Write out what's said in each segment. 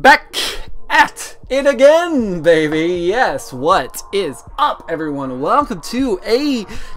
Back at it again, baby. Yes, what is up, everyone? Welcome to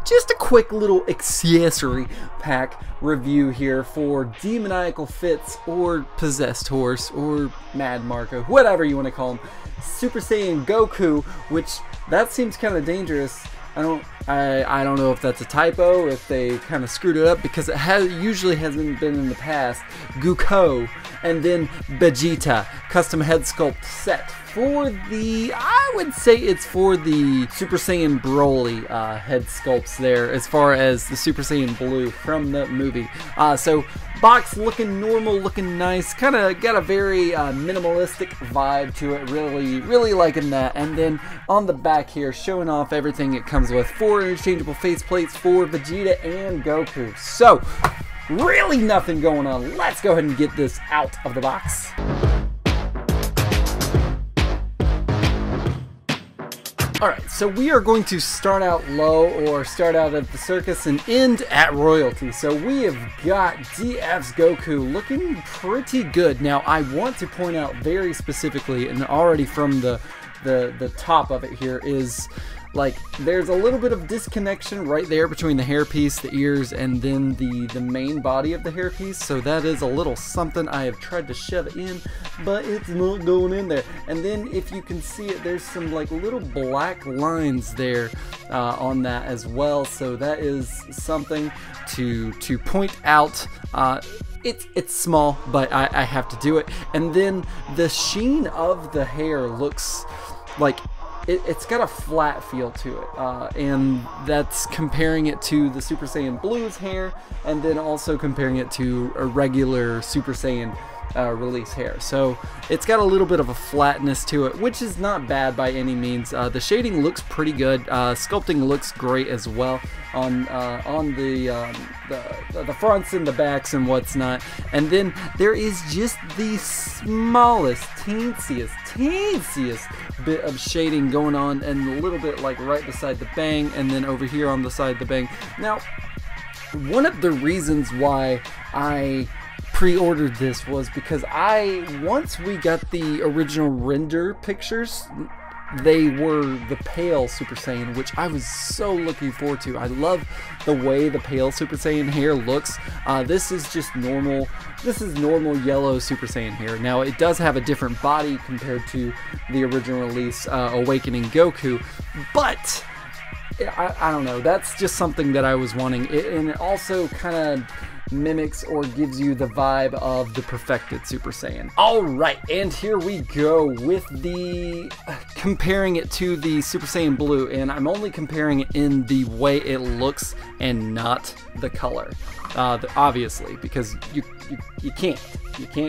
just a quick little accessory pack review here for Demoniacal Fits or Possessed Horse or Mad Marco, whatever you want to call him. Super Saiyan Goku, which that seems kind of dangerous. I don't know if that's a typo, if they kind of screwed it up, because it usually hasn't been in the past. Guko, and then Vegeta, custom head sculpt set for the, I would say it's for the Super Saiyan Broly head sculpts there, as far as the Super Saiyan Blue from the movie. So box looking normal, looking nice, kind of got a very minimalistic vibe to it, really liking that. And then on the back here, showing off everything it comes with. 4 interchangeable faceplates for Vegeta and Goku. So really nothing going on. Let's go ahead and get this out of the box. Alright, so we are going to start out low, or start out at the circus and end at royalty. So we have got DF's Goku looking pretty good. Now I want to point out very specifically, and already from the top of it here, is like there's a little bit of disconnection right there between the hairpiece, the ears, and then the main body of the hairpiece. So that is a little something. I have tried to shove it in, but it's not going in there. And then if you can see it, there's some like little black lines there on that as well. So that is something to point out. It's small, but I have to do it. And then the sheen of the hair looks like it's got a flat feel to it, and that's comparing it to the Super Saiyan Blue's hair, and then also comparing it to a regular Super Saiyan release hair. So it's got a little bit of a flatness to it, which is not bad by any means. The shading looks pretty good. Sculpting looks great as well on the fronts and the backs and what's not. And then there is just the smallest, teensiest bit of shading going on, and a little bit like right beside the bang, and then over here on the side of the bang. Now, one of the reasons why I pre-ordered this was because once we got the original render pictures, they were the pale Super Saiyan, which I was so looking forward to. I love the way the pale Super Saiyan hair looks. This is just normal. This is normal yellow Super Saiyan hair. Now it does have a different body compared to the original release, Awakening Goku, but I don't know. That's just something that I was wanting, and it also kind of mimics or gives you the vibe of the perfected Super Saiyan. Alright, and here we go with the comparing it to the Super Saiyan Blue, and I'm only comparing it in the way it looks and not the color, obviously, because you can't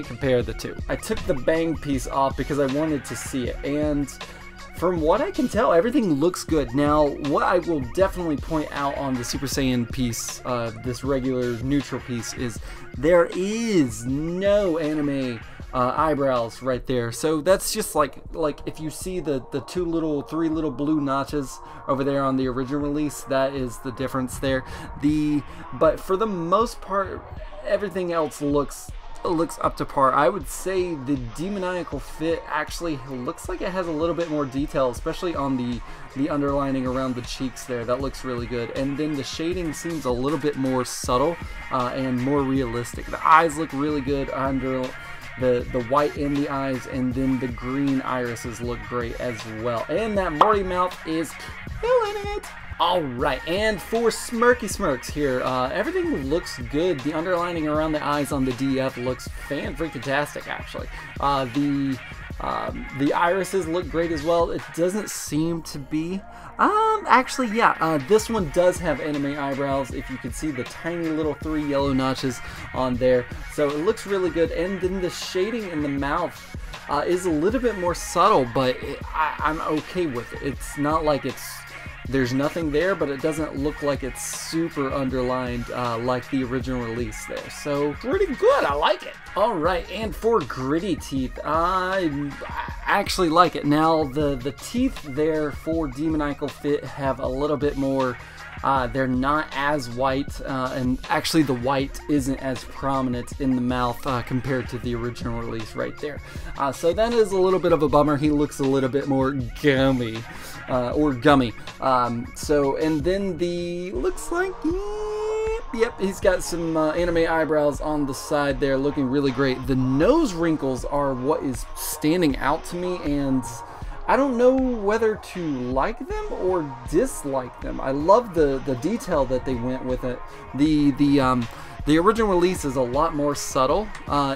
compare the two. I took the bang piece off because I wanted to see it, and from what I can tell, everything looks good. Now, what I will definitely point out on the Super Saiyan piece, this regular neutral piece, is there is no anime eyebrows right there. So that's just like if you see the three little blue notches over there on the original release, that is the difference there. But for the most part, everything else looks up to par. I would say the Demoniacal Fit actually looks like it has a little bit more detail, especially on the underlining around the cheeks there. That looks really good. And then the shading seems a little bit more subtle and more realistic. The eyes look really good under the white in the eyes, and then the green irises look great as well. And that Morty mouth is killing it. Alright, and for smirky smirks here, everything looks good. The underlining around the eyes on the DF looks fan-freaking-tastic, actually. The irises look great as well. It doesn't seem to be... actually, yeah, this one does have anime eyebrows, if you can see the tiny little 3 yellow notches on there. So it looks really good, and then the shading in the mouth is a little bit more subtle, but I'm okay with it. It's not like there's nothing there, but it doesn't look like it's super underlined like the original release there. So pretty good, I like it. Alright, and for gritty teeth, I actually like it. Now the teeth there for Demoniacal Fit have a little bit more They're not as white, and actually the white isn't as prominent in the mouth compared to the original release right there. So that is a little bit of a bummer. He looks a little bit more gummy, and then looks like, yep, he's got some anime eyebrows on the side there, looking really great. The nose wrinkles are what is standing out to me, and I don't know whether to like them or dislike them. I love the detail that they went with it. The original release is a lot more subtle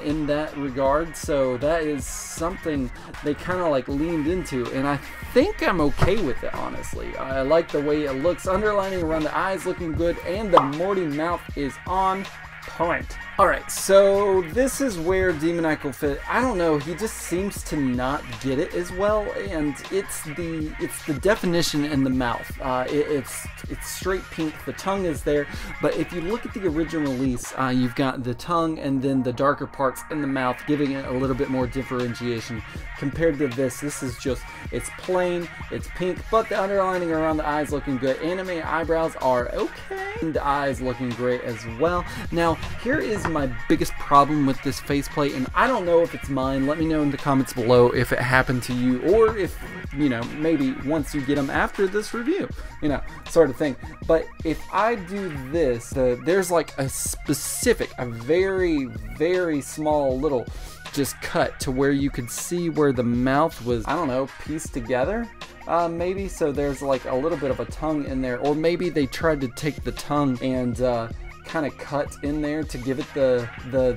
in that regard, so that is something they kind of like leaned into, and I think I'm okay with it, honestly. I like the way it looks. Underlining around the eyes looking good, and the Morty mouth is on point. Alright, so this is where Demoniacal fit. I don't know, he just seems to not get it as well, and it's the definition in the mouth. It's straight pink, the tongue is there, but if you look at the original release, you've got the tongue and then the darker parts in the mouth, giving it a little bit more differentiation. Compared to this is just, it's plain, it's pink, but the underlining around the eyes looking good. Anime eyebrows are okay, and the eyes looking great as well. Now, here is my biggest problem with this faceplate, and I don't know if it's mine. Let me know in the comments below if it happened to you, or if, you know, maybe once you get them after this review, you know, sort of thing. But if I do this, there's like a very, very small little just cut to where you could see where the mouth was, I don't know, pieced together. Maybe, so there's like a little bit of a tongue in there, or maybe they tried to take the tongue and kind of cut in there to give it the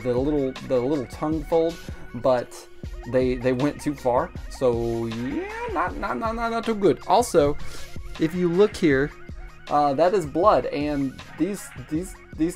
little tongue fold, but they went too far. So yeah, not too good. Also, if you look here, that is blood, and these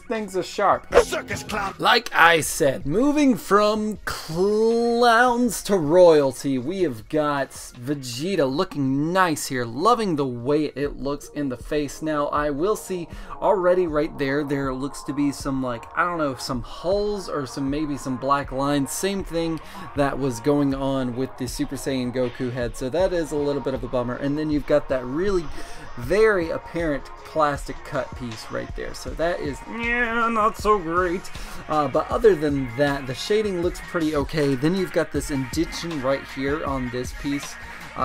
things are sharp. Circus clown. Like I said, moving from clowns to royalty, we have got Vegeta looking nice here. Loving the way it looks in the face. Now, I will see already right there looks to be some, like, I don't know, some holes or maybe some black lines. Same thing that was going on with the Super Saiyan Goku head. So that is a little bit of a bummer. And then you've got that really very apparent plastic cut piece right there, so that is, yeah, not so great. But other than that, the shading looks pretty okay. Then you've got this indentation right here on this piece,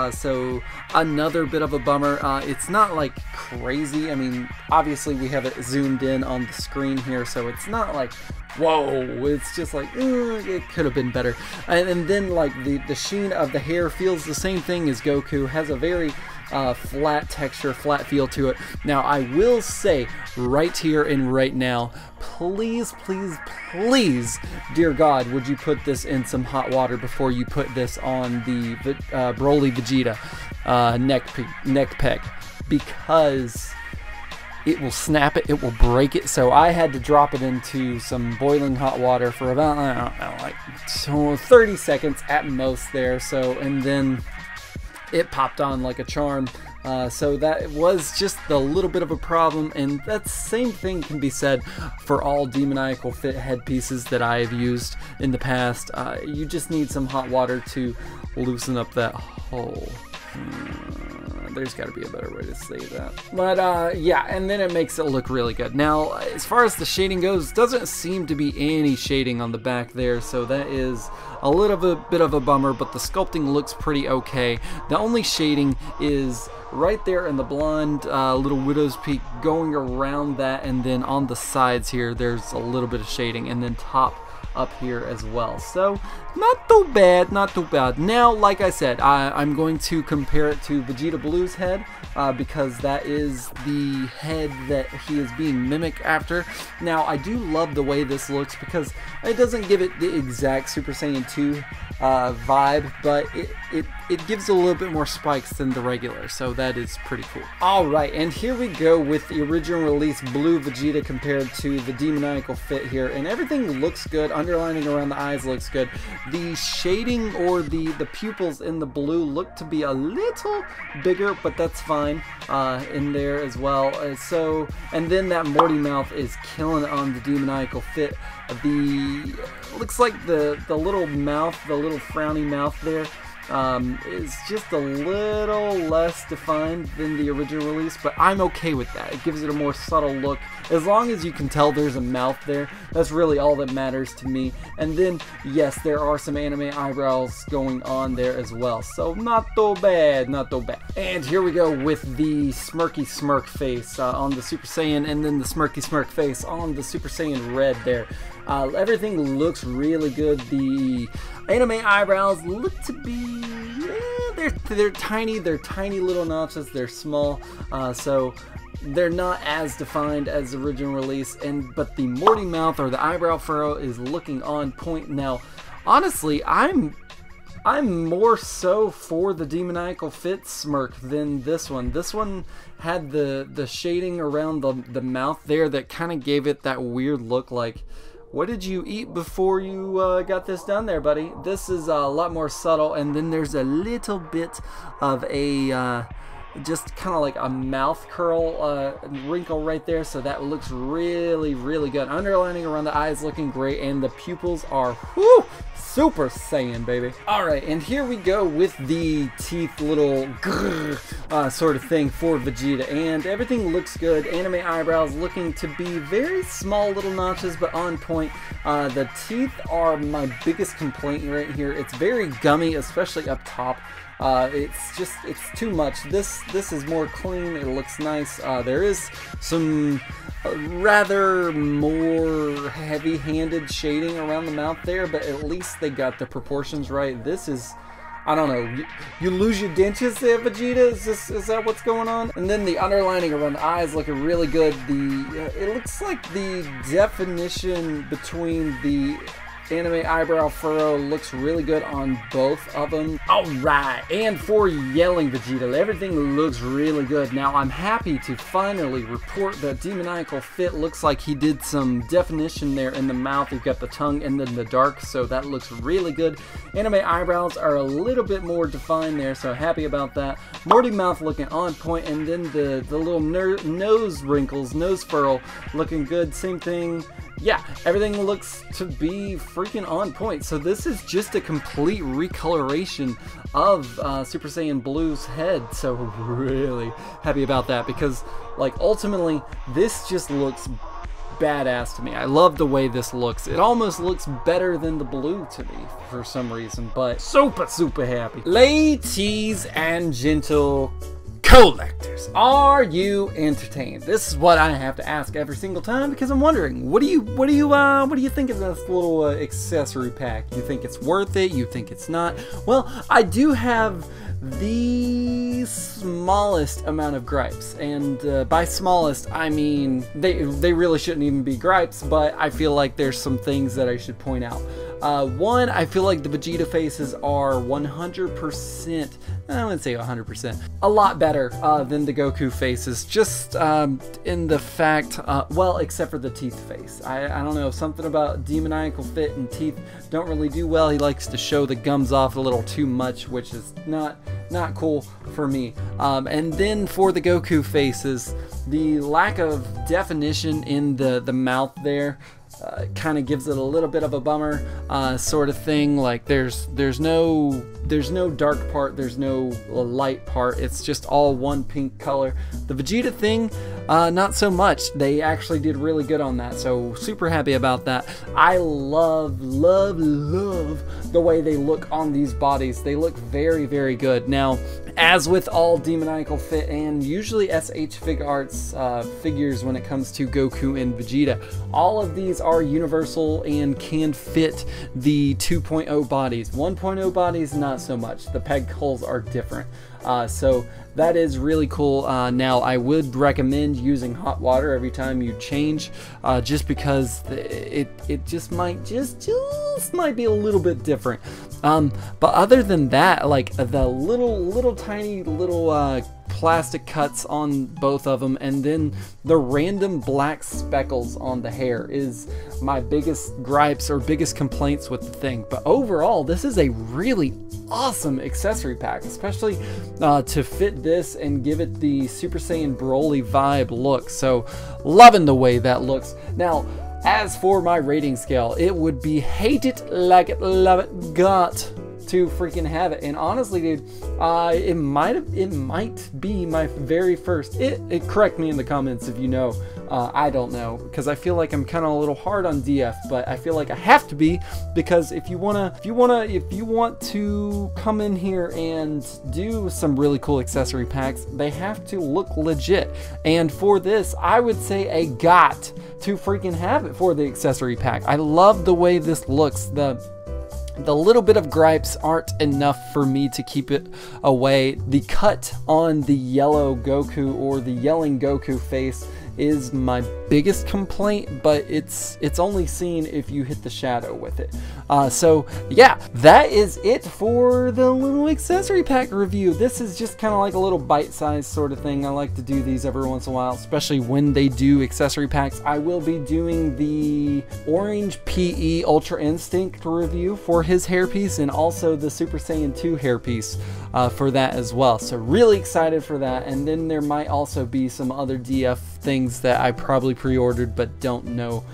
so another bit of a bummer. It's not like crazy. I mean, obviously we have it zoomed in on the screen here, so it's not like, whoa, it's just like, it could have been better. And then like the sheen of the hair feels the same thing as Goku, has a very flat texture, flat feel to it. Now, I will say right here and right now, please, please, please, dear God, would you put this in some hot water before you put this on the Broly Vegeta neck peg, because it will snap it, it will break it. So I had to drop it into some boiling hot water for about, I don't know, like 30 seconds at most there. So, and then it popped on like a charm. So that was just a little bit of a problem, and that same thing can be said for all Demoniacal fit headpieces that I have used in the past. You just need some hot water to loosen up that hole. There's got to be a better way to say that. But yeah, and then it makes it look really good. Now, as far as the shading goes, doesn't seem to be any shading on the back there, so that is a little bit of a bummer, but the sculpting looks pretty okay. The only shading is right there in the blonde little widow's peak, going around that, and then on the sides here there's a little bit of shading, and then top up here as well. So not too bad, not too bad. Now, like I said, I'm going to compare it to Vegeta Blue's head, because that is the head that he is being mimicked after. Now, I do love the way this looks, because it doesn't give it the exact Super Saiyan 2 vibe, but it gives a little bit more spikes than the regular, so that is pretty cool. Alright, and here we go with the original release Blue Vegeta compared to the Demoniacal fit here, and everything looks good. Underlining around the eyes looks good. The shading or the pupils in the blue look to be a little bigger, but that's fine in there as well. So, and then that Morty mouth is killing on the Demoniacal fit. Looks like the little mouth, the little frowny mouth there, is just a little less defined than the original release, but I'm okay with that. It gives it a more subtle look. As long as you can tell there's a mouth there, that's really all that matters to me. And then, yes, there are some anime eyebrows going on there as well, so not too bad, not too bad. And here we go with the smirky smirk face on the Super Saiyan, and then the smirky smirk face on the Super Saiyan Red there. Everything looks really good. The anime eyebrows look to be, they're tiny little notches, they're small, so they're not as defined as the original release, but the Morty mouth or the eyebrow furrow is looking on point. Now, honestly, I'm more so for the Demoniacal Fit smirk than this one. This one had the shading around the mouth there that kind of gave it that weird look like, what did you eat before you got this done there, buddy? This is a lot more subtle, and then there's a little bit of a just kind of like a mouth curl wrinkle right there, so that looks really, really good. Underlining around the eyes looking great, and the pupils are whoo, Super Saiyan, baby. Alright, and here we go with the teeth little grrr, sort of thing for Vegeta, and everything looks good. Anime eyebrows looking to be very small little notches, but on point. The teeth are my biggest complaint right here. It's very gummy, especially up top. It's too much. This is more clean. It looks nice. There is some rather more heavy-handed shading around the mouth there, but at least they got the proportions right. This is, I don't know, you lose your dentures there, Vegeta? Is that what's going on? And then the underlining around the eyes looking really good. It looks like the definition between the anime eyebrow furrow looks really good on both of them. Alright, and for yelling Vegeta, everything looks really good. Now, I'm happy to finally report that Demoniacal Fit looks like he did some definition there in the mouth. You've got the tongue and then the dark, so that looks really good. Anime eyebrows are a little bit more defined there, so happy about that. Morty mouth looking on point, and then the little nose wrinkles, nose furrow looking good. Same thing. Yeah, everything looks to be freaking on point. So this is just a complete recoloration of Super Saiyan Blue's head. So really happy about that, because like ultimately this just looks badass to me. I love the way this looks. It almost looks better than the blue to me for some reason, but super happy. Ladies and gentle collectors, are you entertained? This is what I have to ask every single time, because I'm wondering, what do you think of this little accessory pack? You think it's worth it? You think it's not? Well, I do have the smallest amount of gripes, and by smallest I mean they really shouldn't even be gripes, but I feel like there's some things that I should point out. One, I feel like the Vegeta faces are 100%, I wouldn't say 100%, a lot better than the Goku faces, just in the fact, well, except for the teeth face. I don't know, something about Demoniacal Fit and teeth don't really do well. He likes to show the gums off a little too much, which is not cool for me. And then for the Goku faces, the lack of definition in the mouth there kind of gives it a little bit of a bummer, sort of thing. Like there's no dark part, there's no light part, it's just all one pink color. The Vegeta thing, not so much. They actually did really good on that, so super happy about that. I love the way they look on these bodies. They look very, very good. Now, as with all Demoniacal Fit and usually SH Figuarts figures when it comes to Goku and Vegeta, all of these are universal and can fit the 2.0 bodies. 1.0 bodies, not so much. The peg holes are different. So that is really cool. Now, I would recommend using hot water every time you change, just because it just might be a little bit different. But other than that, like the little tiny plastic cuts on both of them, and then the random black speckles on the hair is my biggest gripes or biggest complaints with the thing. But overall, this is a really awesome accessory pack, especially to fit this and give it the Super Saiyan Broly vibe look. So loving the way that looks. Now, as for my rating scale, it would be hate it, like it, love it, got to freaking have it. And honestly, dude, it might be my very first. Correct me in the comments if you know. I don't know, because I feel like I'm kind of a little hard on DF, but I feel like I have to be, because if you want to come in here and do some really cool accessory packs, they have to look legit. And for this, I would say a got to freaking have it for the accessory pack. I love the way this looks. The little bit of gripes aren't enough for me to keep it away. The cut on the yellow Goku, or the yelling Goku face, is my biggest complaint, but it's only seen if you hit the shadow with it. So yeah, that is it for the little accessory pack review. This is just kind of like a little bite-sized sort of thing. I like to do these every once in a while, especially when they do accessory packs. I will be doing the Orange PE Ultra Instinct review for his hairpiece, and also the Super Saiyan 2 hairpiece for that as well. So really excited for that. And then there might also be some other DF things that I probably pre-ordered but don't know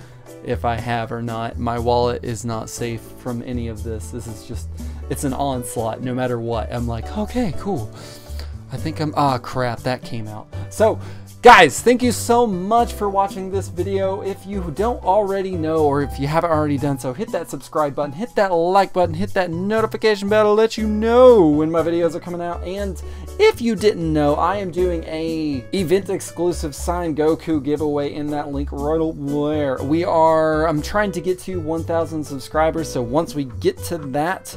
if I have or not. My wallet is not safe from any of this. This is just, it's an onslaught no matter what. I'm like, okay, cool. I think I'm, crap, that came out. So guys, thank you so much for watching this video. If you don't already know, or if you haven't already done so, hit that subscribe button, hit that like button, hit that notification bell to let you know when my videos are coming out. And if you didn't know, I am doing a event exclusive signed Goku giveaway in that link right over there. I'm trying to get to 1,000 subscribers, so once we get to that,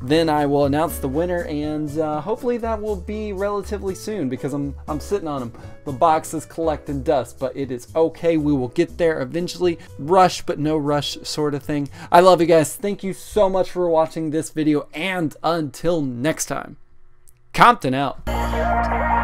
then I will announce the winner, and hopefully that will be relatively soon, because I'm sitting on them. The box is collecting dust, but it is okay. We will get there eventually. Rush, but no rush sort of thing. I love you guys. Thank you so much for watching this video, and until next time, Compton out.